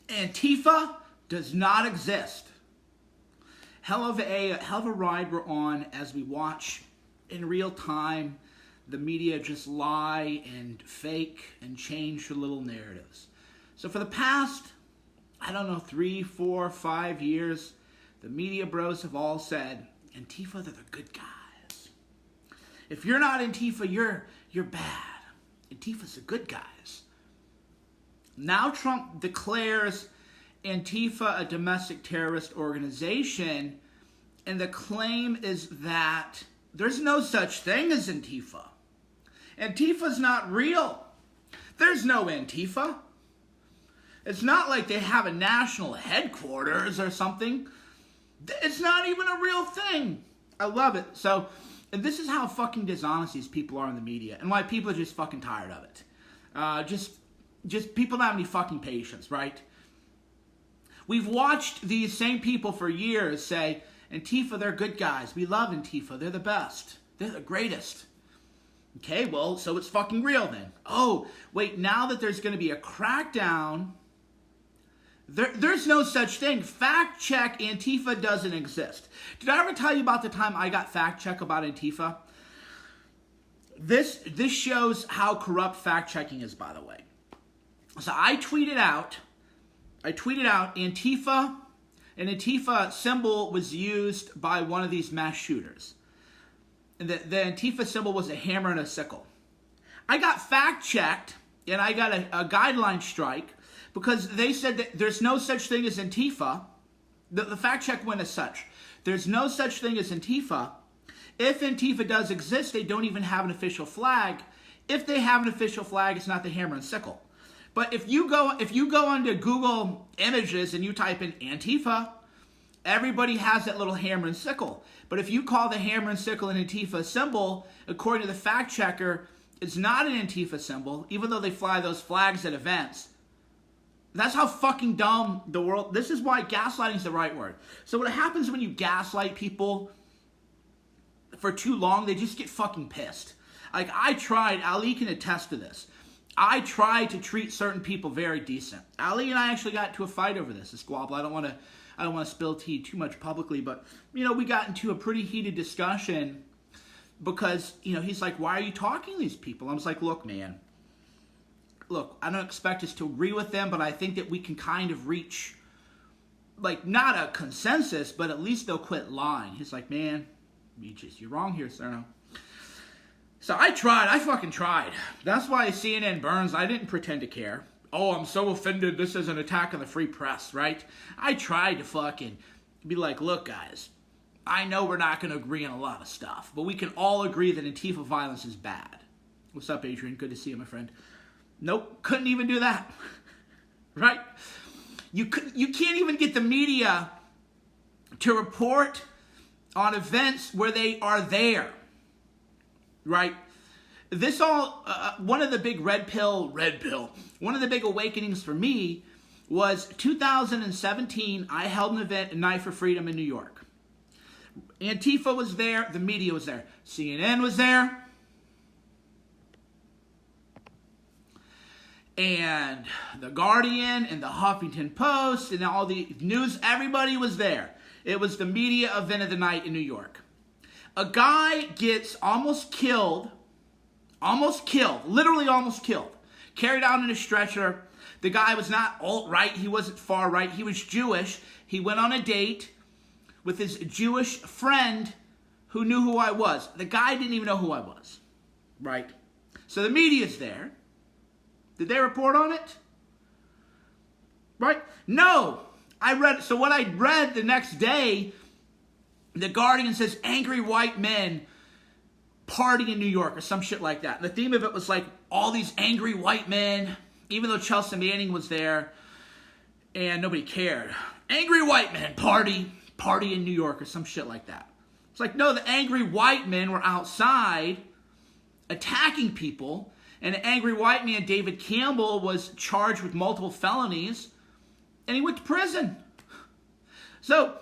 Antifa does not exist. Hell of a ride we're on as we watch in real time the media just lie and fake and change their little narratives. So for the past, 3, 4, 5 years, the media bros have all said, Antifa, they're the good guys. If you're not Antifa, you're bad. Antifa's the good guys. Now Trump declares Antifa a domestic terrorist organization, and the claim is that there's no such thing as Antifa. Antifa's not real. There's no Antifa. It's not like they have a national headquarters or something. It's not even a real thing. I love it. So, and this is how fucking dishonest these people are in the media, and why people are just fucking tired of it. Just people don't have any fucking patience, right? We've watched these same people for years say, Antifa, they're good guys. We love Antifa. They're the best. They're the greatest. Okay, well, so it's fucking real then. Oh, wait, now that there's going to be a crackdown, there's no such thing. Fact check, Antifa doesn't exist. Did I ever tell you about the time I got fact check about Antifa? This shows how corrupt fact checking is, by the way. So I tweeted out Antifa. An Antifa symbol was used by one of these mass shooters. And the Antifa symbol was a hammer and a sickle. I got fact checked, and I got a guideline strike because they said that there's no such thing as Antifa. The fact check went as such. There's no such thing as Antifa. If Antifa does exist, they don't even have an official flag. If they have an official flag, it's not the hammer and sickle. But if you go onto Google Images and you type in Antifa, everybody has that little hammer and sickle. But if you call the hammer and sickle an Antifa symbol, according to the fact checker, it's not an Antifa symbol, even though they fly those flags at events. That's how fucking dumb the world... This is why gaslighting is the right word. So what happens when you gaslight people for too long, they just get fucking pissed. Like, I tried, Ali can attest to this. I tried to treat certain people very decent. Ali and I actually got into a fight over this, a squabble. I don't want to spill tea too much publicly, but, we got into a pretty heated discussion because, he's like, why are you talking to these people? I was like, look, man, I don't expect us to agree with them, but I think that we can kind of reach, not a consensus, but at least they'll quit lying. He's like, man, you're wrong here, Cerno. So I fucking tried. That's why CNN burns. I didn't pretend to care. Oh, I'm so offended. This is an attack on the free press, right? I tried to fucking be like, look, guys, I know we're not going to agree on a lot of stuff, but we can all agree that Antifa violence is bad. What's up, Adrian? Good to see you, my friend. Nope, couldn't even do that. Right? You can't even get the media to report on events where they are there. Right? This all, one of the big red pill, one of the big awakenings for me was 2017, I held an event at Night for Freedom in New York. Antifa was there, the media was there. CNN was there. And The Guardian and the Huffington Post and all the news, everybody was there. It was the media event of the night in New York. A guy gets almost killed, literally almost killed, carried out in a stretcher. The guy was not alt-right, he wasn't far-right, he was Jewish. He went on a date with his Jewish friend who knew who I was. The guy didn't even know who I was, right? So the media's there. Did they report on it? Right? No. So what I read the next day, The Guardian says angry white men party in New York or some shit like that. And the theme of it was like all these angry white men, even though Chelsea Manning was there and nobody cared. Angry white men party in New York or some shit like that. It's like, no, the angry white men were outside attacking people. And the angry white man, David Campbell, was charged with multiple felonies, and he went to prison. So,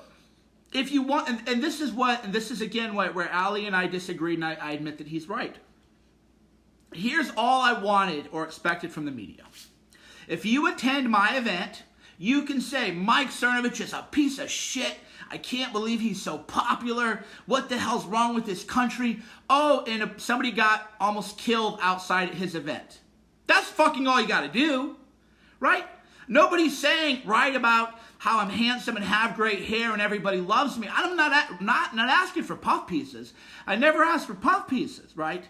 if you want, and this is again where Ali and I disagreed, and I admit that he's right. Here's all I wanted or expected from the media. If you attend my event, You can say Mike Cernovich is a piece of shit. I can't believe he's so popular. What the hell's wrong with this country? Oh, and somebody got almost killed outside his event. That's fucking all you got to do, right? Nobody's saying write about how I'm handsome and have great hair and everybody loves me. I'm not asking for puff pieces. I never ask for puff pieces, right?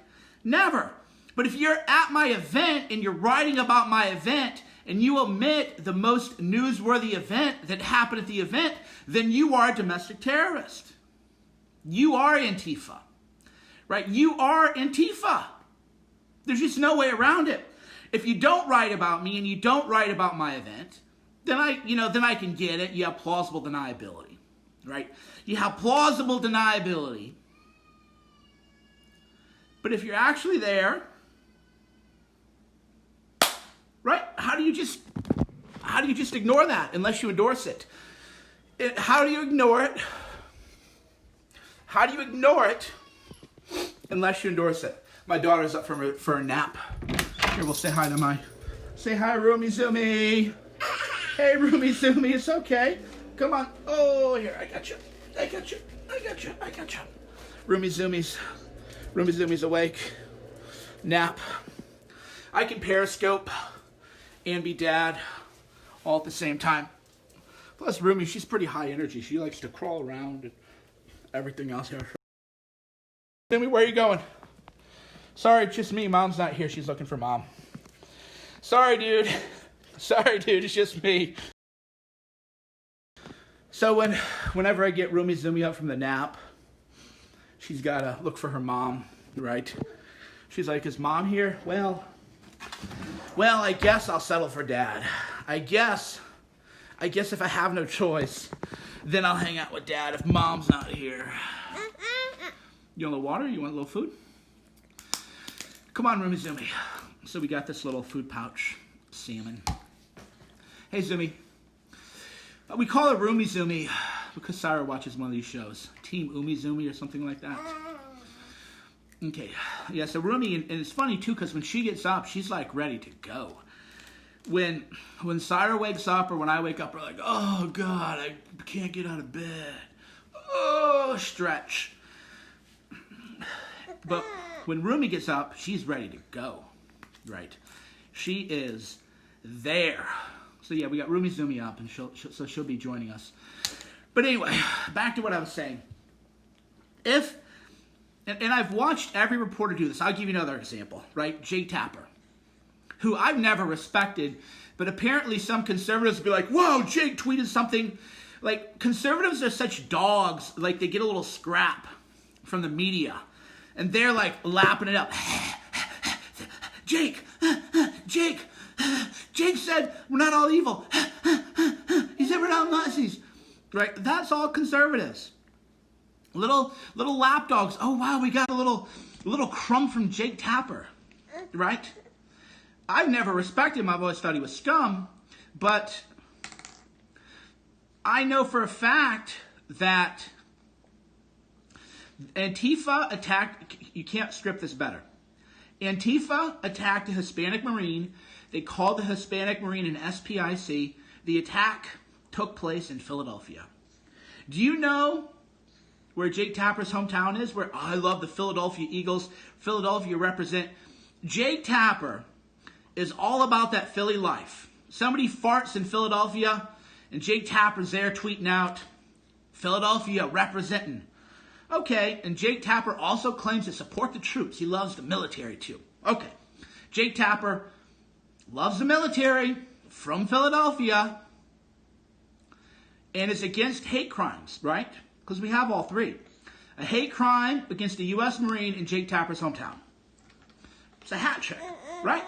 Never. But if you're at my event and you're writing about my event and you omit the most newsworthy event that happened at the event, then you are a domestic terrorist. You are Antifa, right? You are Antifa. There's just no way around it. If you don't write about me and you don't write about my event, then I can get it. You have plausible deniability, right? You have plausible deniability. But if you're actually there, right? How do you just ignore that unless you endorse it? How do you ignore it? How do you ignore it unless you endorse it? My daughter's up for a nap. Here, we'll say hi to say hi, Rumi Zumi. Hey, Rumi Zumi, it's okay. Come on. Oh, here, I got you. Rumi Zumi's awake. Nap. I can periscope and be dad all at the same time. Plus, Rumi, she's pretty high energy. She likes to crawl around and everything else here. Zumi, where are you going? Sorry, it's just me. Mom's not here. She's looking for Mom. Sorry, dude. It's just me. So whenever I get Rumi Zumi up from the nap, she's got to look for her mom, right? She's like, is Mom here? Well, I guess I'll settle for Dad. I guess if I have no choice, then I'll hang out with Dad if Mom's not here. You want a little water? You want a little food? Come on, Rumi Zumi. So we got this little food pouch, salmon. Hey, Zumi. We call her Rumi Zumi because Sarah watches one of these shows. Team Umi Zumi or something like that. Okay. Yeah, so Rumi, and it's funny too because when she gets up, she's like ready to go. When Sarah wakes up or when I wake up, we're like, oh, God, I can't get out of bed. Oh, stretch. But when Rumi gets up, she's ready to go, right? She is there. So yeah, we got Rumi Zumi up, and she'll be joining us. But anyway, back to what I was saying. And I've watched every reporter do this. I'll give you another example, right? Jake Tapper, who I've never respected, but apparently some conservatives will be like, whoa, Jake tweeted something. Like, conservatives are such dogs, like they get a little scrap from the media. And they're like lapping it up. Jake said we're not all evil. He said we're not Nazis. Right? That's all conservatives. Little lapdogs. Oh wow, we got a little crumb from Jake Tapper. Right? I've never respected him. I've always thought he was scum. But I know for a fact that Antifa attacked, you can't script this better. Antifa attacked a Hispanic Marine. They called the Hispanic Marine an SPIC. The attack took place in Philadelphia. Do you know where Jake Tapper's hometown is? Where I love the Philadelphia Eagles. Philadelphia represent. Jake Tapper is all about that Philly life. Somebody farts in Philadelphia, and Jake Tapper's there tweeting out, Philadelphia representing. Okay, and Jake Tapper also claims to support the troops. He loves the military too. Okay, Jake Tapper loves the military from Philadelphia and is against hate crimes, right? Because we have all three. A hate crime against the U.S. Marine in Jake Tapper's hometown. It's a hat trick, right?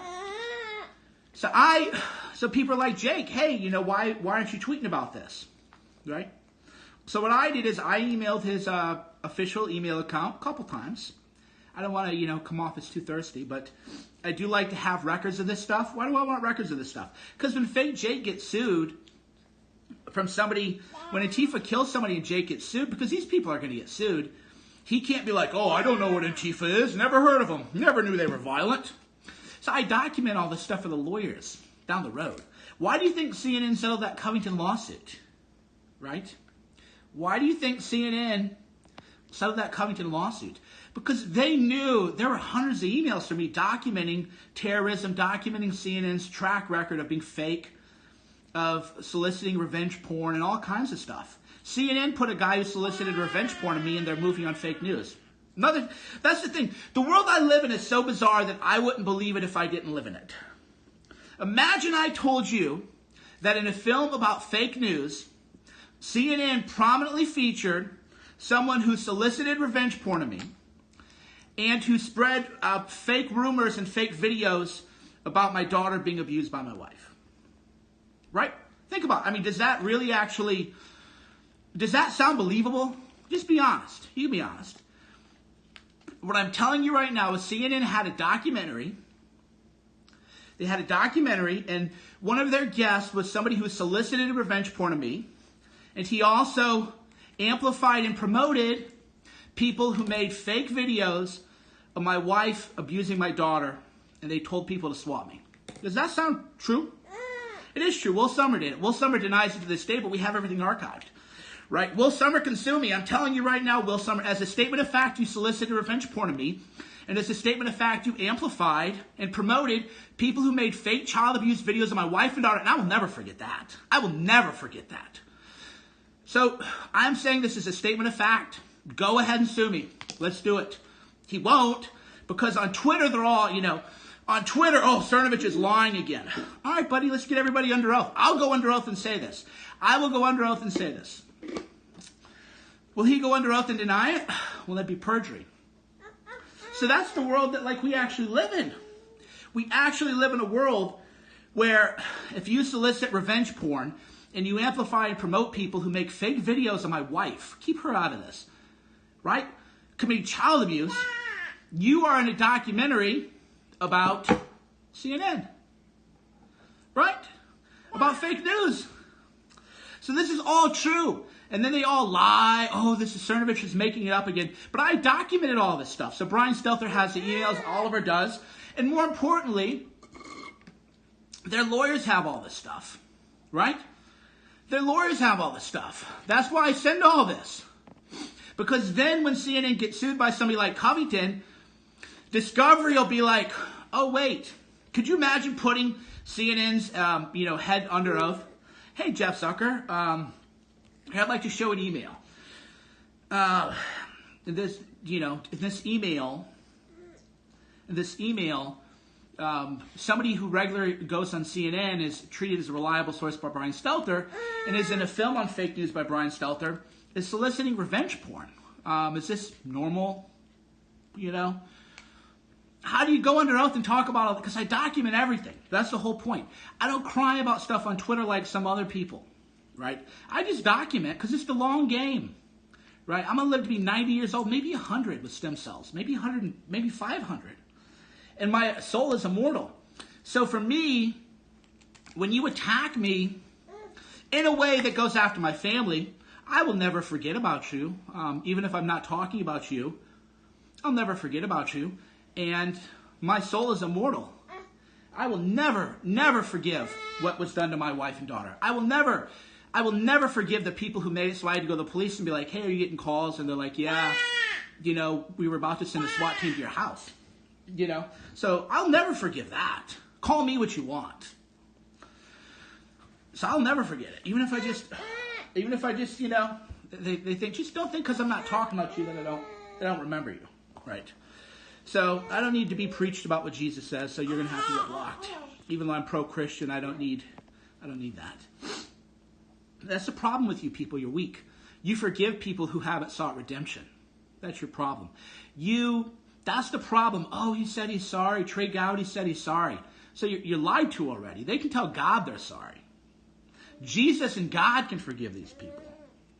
So people are like, Jake, hey, why aren't you tweeting about this, right? So what I did is I emailed his official email account a couple times. I don't want to, come off as too thirsty, but I do like to have records of this stuff. Why do I want records of this stuff? Because when fake Jake gets sued from somebody, when Antifa kills somebody and Jake gets sued, because these people are going to get sued, he can't be like, oh, I don't know what Antifa is. Never heard of them. Never knew they were violent. So I document all this stuff for the lawyers down the road. Why do you think CNN settled that Covington lawsuit? Right? Why do you think CNN settled that Covington lawsuit? Because they knew there were hundreds of emails from me documenting terrorism, documenting CNN's track record of being fake, of soliciting revenge porn and all kinds of stuff. CNN put a guy who solicited revenge porn of me in their movie on fake news. That's the thing. The world I live in is so bizarre that I wouldn't believe it if I didn't live in it. Imagine I told you that in a film about fake news, CNN prominently featured someone who solicited revenge porn of me and who spread fake rumors and fake videos about my daughter being abused by my wife. Right? Think about it. I mean, does that sound believable? Just be honest. You can be honest. What I'm telling you right now is CNN had a documentary. They had a documentary, and one of their guests was somebody who solicited revenge porn of me, and he also amplified and promoted people who made fake videos of my wife abusing my daughter, and they told people to swap me. Does that sound true? It is true. Will Summer did it. Will Summer denies it to this day, but we have everything archived. Right? Will Summer can sue me. I'm telling you right now, Will Summer, as a statement of fact, you solicited revenge porn of me, and as a statement of fact, you amplified and promoted people who made fake child abuse videos of my wife and daughter, and I will never forget that. I will never forget that. So, I'm saying this is a statement of fact. Go ahead and sue me. Let's do it. He won't, because on Twitter, they're all, on Twitter, Cernovich is lying again. All right, buddy, let's get everybody under oath. I'll go under oath and say this. I will go under oath and say this. Will he go under oath and deny it? Well, that'd be perjury. So that's the world that, we actually live in. We actually live in a world where if you solicit revenge porn and you amplify and promote people who make fake videos of my wife, keep her out of this, right? Committing child abuse, you are in a documentary about CNN, right? About fake news. So this is all true. And then they all lie. Oh, this is Cernovich is making it up again. But I documented all this stuff. So Brian Stelter has the emails. Oliver does. And more importantly, their lawyers have all this stuff. Right? Their lawyers have all this stuff. That's why I send all this. Because then when CNN gets sued by somebody like Covington, Discovery will be like, oh, wait. Could you imagine putting CNN's head under oath? Hey, Jeff Zucker, I'd like to show an email. This email, somebody who regularly goes on CNN is treated as a reliable source by Brian Stelter and is in a film on fake news by Brian Stelter, is soliciting revenge porn. Is this normal? How do you go under oath and talk about it? Because I document everything. That's the whole point. I don't cry about stuff on Twitter like some other people. Right? I just document because it's the long game. Right? I'm going to live to be 90 years old, maybe 100 with stem cells, maybe 100, maybe 500. And my soul is immortal. So for me, when you attack me in a way that goes after my family, I will never forget about you. Even if I'm not talking about you, I'll never forget about you. And my soul is immortal. I will never, never forgive what was done to my wife and daughter. I will never forgive the people who made it so I had to go to the police and be like, hey, are you getting calls? And they're like, yeah, we were about to send a SWAT team to your house. So I'll never forgive that. Call me what you want. So I'll never forget it. Even if I just, they think, just don't think because I'm not talking about you that I don't remember you. Right? So I don't need to be preached about what Jesus says, so you're going to have to get blocked. Even though I'm pro-Christian, I don't need that. That's the problem with you people. You're weak. You forgive people who haven't sought redemption. That's your problem. That's the problem. Oh, he said he's sorry. Trey Gowdy said he's sorry. So you're lied to already. They can tell God they're sorry. Jesus and God can forgive these people.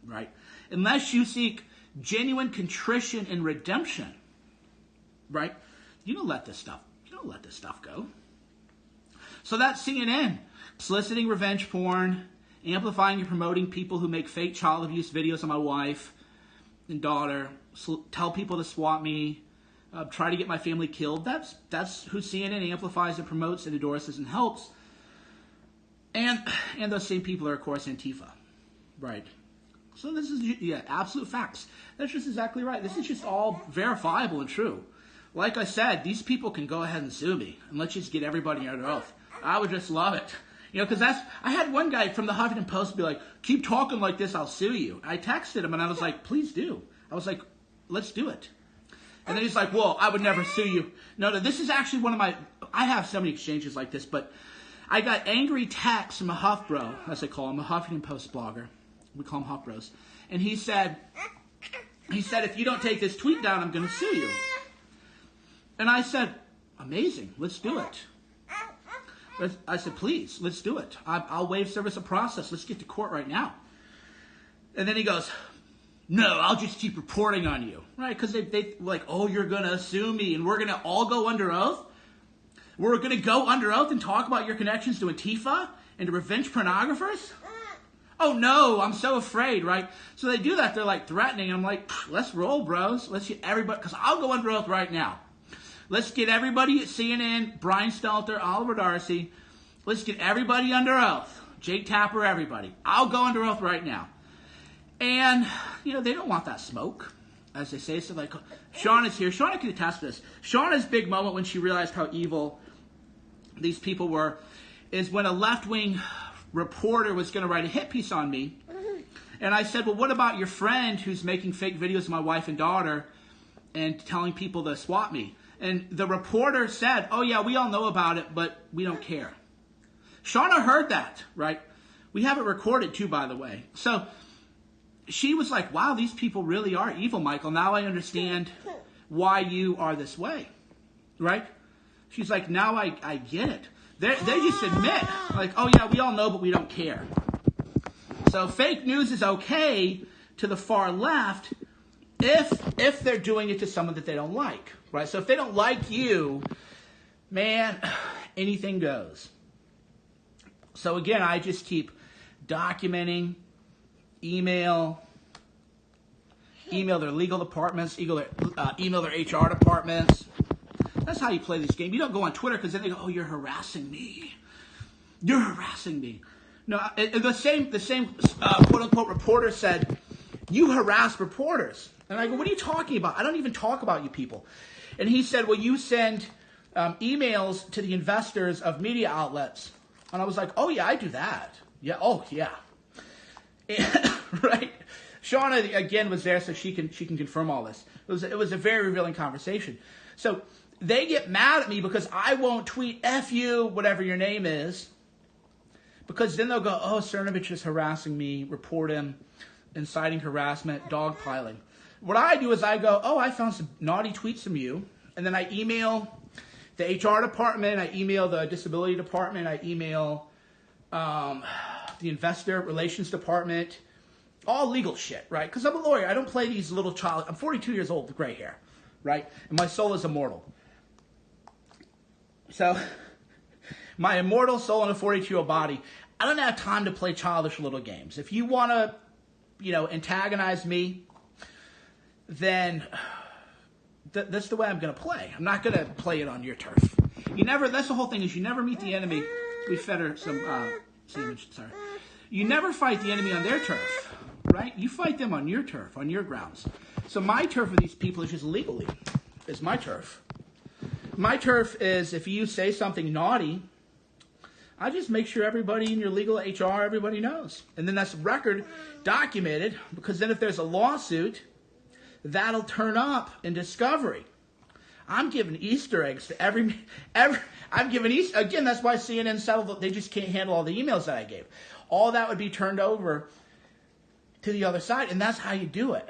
Right? Unless you seek genuine contrition and redemption. Right? You don't let this stuff go. So that's CNN. Soliciting revenge porn, amplifying and promoting people who make fake child abuse videos of my wife and daughter, tell people to swap me, try to get my family killed. That's who CNN amplifies and promotes and endorses and helps. And those same people are, of course, Antifa. Right. So this is, absolute facts. That's just exactly right. This is just all verifiable and true. Like I said, these people can go ahead and sue me, and let's just get everybody under oath. I would just love it. Because I had one guy from the Huffington Post be like, keep talking like this, I'll sue you. I texted him, and I was like, please do. I was like, let's do it. And then he's like, well, I would never sue you. No, this is actually one of my, I have so many exchanges like this, but I got angry texts from a Huff bro, as they call him, a Huffington Post blogger. We call him Huff bros. And he said, if you don't take this tweet down, I'm going to sue you. And I said, amazing, let's do it. I said, please, let's do it. I'll waive service of process. Let's get to court right now. And then he goes, no, I'll just keep reporting on you. Right? Because they like, oh, you're going to sue me and we're going to all go under oath? We're going to go under oath and talk about your connections to Antifa and to revenge pornographers? Oh no, I'm so afraid, right? So they do that. They're like threatening. I'm like, let's roll, bros. Let's get everybody, because I'll go under oath right now. Let's get everybody at CNN, Brian Stelter, Oliver Darcy. Let's get everybody under oath. Jake Tapper, everybody. I'll go under oath right now. And, they don't want that smoke, as they say. So like, Shauna's here. Shauna can attest to this. Shauna's big moment when she realized how evil these people were is when a left-wing reporter was going to write a hit piece on me. And I said, well, what about your friend who's making fake videos of my wife and daughter and telling people to swat me? And the reporter said, oh yeah, we all know about it, but we don't care. Shauna heard that, right? We have it recorded too, by the way. So she was like, wow, these people really are evil, Michael. Now I understand why you are this way, right? She's like, now I get it. They just admit, like, oh yeah, we all know, but we don't care. So fake news is okay to the far left if they're doing it to someone that they don't like, right? So if they don't like you, man, anything goes. So again, I just keep documenting, email their legal departments, email their HR departments. That's how you play this game. You don't go on Twitter because then they go, oh, you're harassing me. You're harassing me. No, the same quote-unquote reporter said, you harass reporters. And I go, what are you talking about? I don't even talk about you people. And he said, well, you send emails to the investors of media outlets. And I was like, oh, yeah, I do that. Yeah, oh, yeah. And, right? Shauna, again, was there so she can confirm all this. It was a very revealing conversation. So they get mad at me because I won't tweet F you, whatever your name is. Because then they'll go, oh, Cernovich is harassing me, report him, inciting harassment, dogpiling. What I do is I go, oh, I found some naughty tweets from you. And then I email the HR department, I email the disability department, I email the investor relations department, all legal shit, right? Because I'm a lawyer. I don't play these little child. I'm 42 years old with gray hair, right? And my soul is immortal. So my immortal soul in a 42-year-old body, I don't have time to play childish little games. If you want to, antagonize me, then that's the way I'm going to play. I'm not going to play it on your turf. That's the whole thing, is you never meet the enemy. We fed her some sandwich, sorry. You never fight the enemy on their turf, right? You fight them on your turf, on your grounds. So my turf with these people is just legally, is my turf. My turf is if you say something naughty, I just make sure everybody in your legal HR, everybody knows. And then that's record documented, because then if there's a lawsuit, that'll turn up in discovery. I'm giving Easter eggs to every I'm giving Easter, again, that's why CNN settled, they just can't handle all the emails that I gave. All that would be turned over to the other side, and that's how you do it.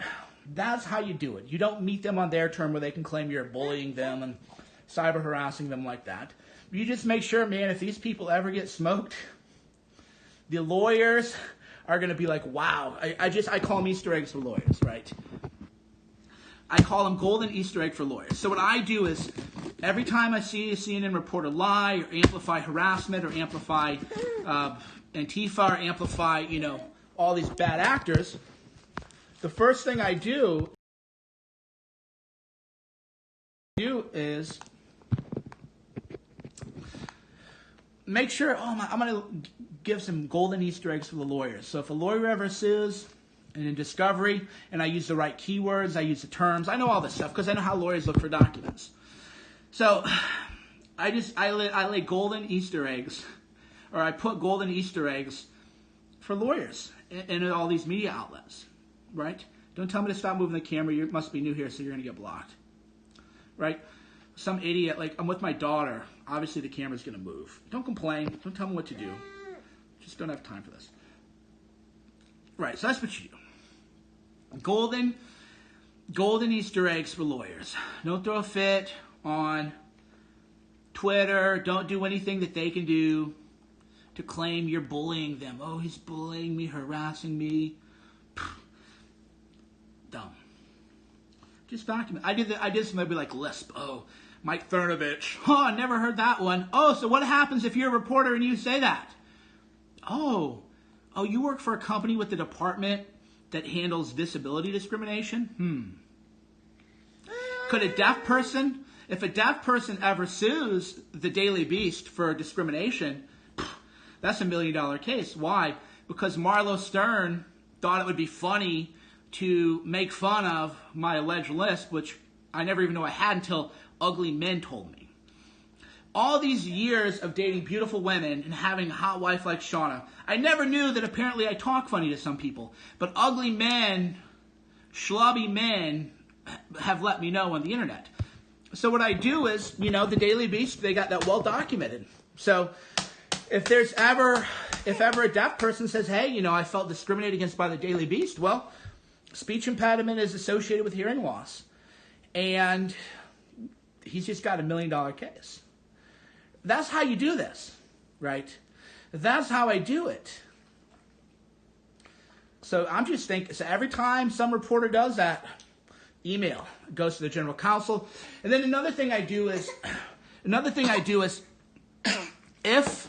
That's how you do it. You don't meet them on their term where they can claim you're bullying them and cyber harassing them like that. You just make sure, man, if these people ever get smoked, the lawyers are going to be like, wow. I call them Easter eggs for lawyers, right? I call them golden Easter egg for lawyers. So what I do is, every time I see a CNN reporter lie or amplify harassment or amplify Antifa or amplify, all these bad actors, the first thing I do is make sure, I'm going to give some golden Easter eggs for the lawyers. So if a lawyer ever sues, and in discovery, and I use the right keywords, I use the terms, I know all this stuff because I know how lawyers look for documents. So I lay golden Easter eggs, or I put golden Easter eggs for lawyers in all these media outlets, right? Don't tell me to stop moving the camera. You must be new here, so you're going to get blocked, right? Some idiot, like I'm with my daughter. Obviously, the camera's going to move. Don't complain. Don't tell me what to do. Just don't have time for this. Right, so that's what you do. Golden Easter eggs for lawyers. Don't throw a fit on Twitter. Don't do anything that they can do to claim you're bullying them. Oh, he's bullying me, harassing me. Dumb. Just document. I did something like Lisp. Oh, Mike Cernovich. Oh, I never heard that one. Oh, so what happens if you're a reporter and you say that? Oh, you work for a company with the department that handles disability discrimination? Could a deaf person, if a deaf person ever sues the Daily Beast for discrimination, that's $1 million case. Why? Because Marlo Stern thought it would be funny to make fun of my alleged lisp, which I never even knew I had until ugly men told me. All these years of dating beautiful women and having a hot wife like Shauna, I never knew that apparently I talk funny to some people. But ugly men, schlubby men, have let me know on the internet. So what I do is, the Daily Beast, they got that well documented. So if ever a deaf person says, hey, I felt discriminated against by the Daily Beast, well, speech impediment is associated with hearing loss. And he's just got $1 million case. That's how you do this, right? That's how I do it. So I'm just thinking, so every time some reporter does that, email goes to the general counsel. And then another thing I do is if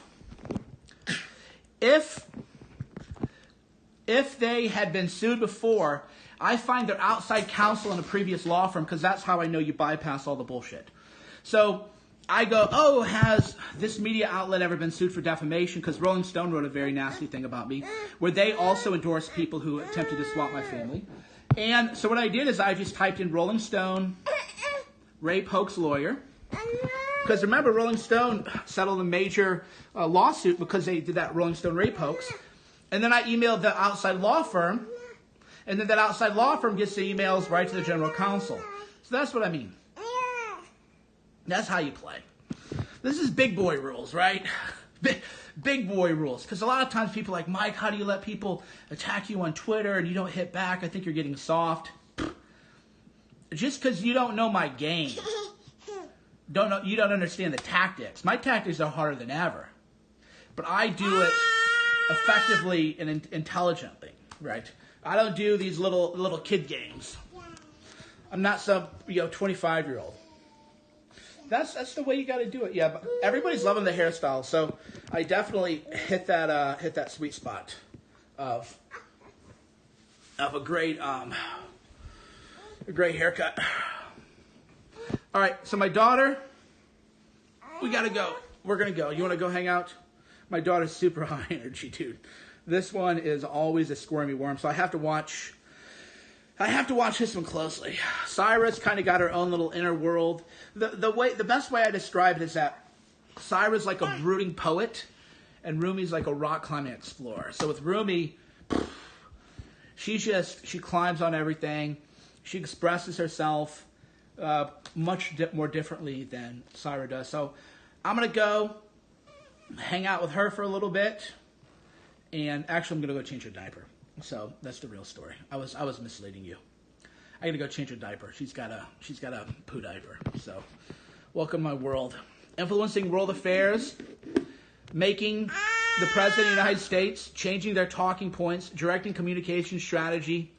they had been sued before, I find their outside counsel in a previous law firm, because that's how I know you bypass all the bullshit. So I go, has this media outlet ever been sued for defamation? Because Rolling Stone wrote a very nasty thing about me, where they also endorsed people who attempted to swap my family. And so what I did is I just typed in Rolling Stone, rape hoax lawyer. Because remember, Rolling Stone settled a major lawsuit because they did that Rolling Stone rape hoax. And then I emailed the outside law firm. And then that outside law firm gets the emails right to the general counsel. So that's what I mean. That's how you play. This is big boy rules, right? Big boy rules. Because a lot of times people are like, Mike, how do you let people attack you on Twitter and you don't hit back? I think you're getting soft. Just because you don't know my game. You don't understand the tactics. My tactics are harder than ever. But I do it effectively and intelligently, right? I don't do these little kid games. I'm not some 25-year-old. That's the way you got to do it. Yeah, but everybody's loving the hairstyle, so I definitely hit that sweet spot of a great haircut. All right, so my daughter, we gotta go. We're gonna go. You want to go hang out? My daughter's super high energy, dude. This one is always a squirmy worm, so I have to watch this one closely. Syra's kind of got her own little inner world. The best way I describe it is that Syra's like a brooding poet, and Rumi's like a rock climbing explorer. So with Rumi, she climbs on everything. She expresses herself much more differently than Syra does. So I'm gonna go hang out with her for a little bit, and actually I'm gonna go change her diaper. So that's the real story. I was misleading you. I gotta go change her diaper. She's got a poo diaper. So welcome to my world. Influencing world affairs, making the President of the United States, changing their talking points, directing communication strategy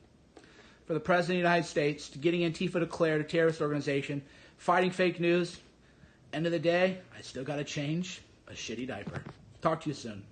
for the President of the United States, to getting Antifa declared a terrorist organization, fighting fake news. End of the day, I still gotta change a shitty diaper. Talk to you soon.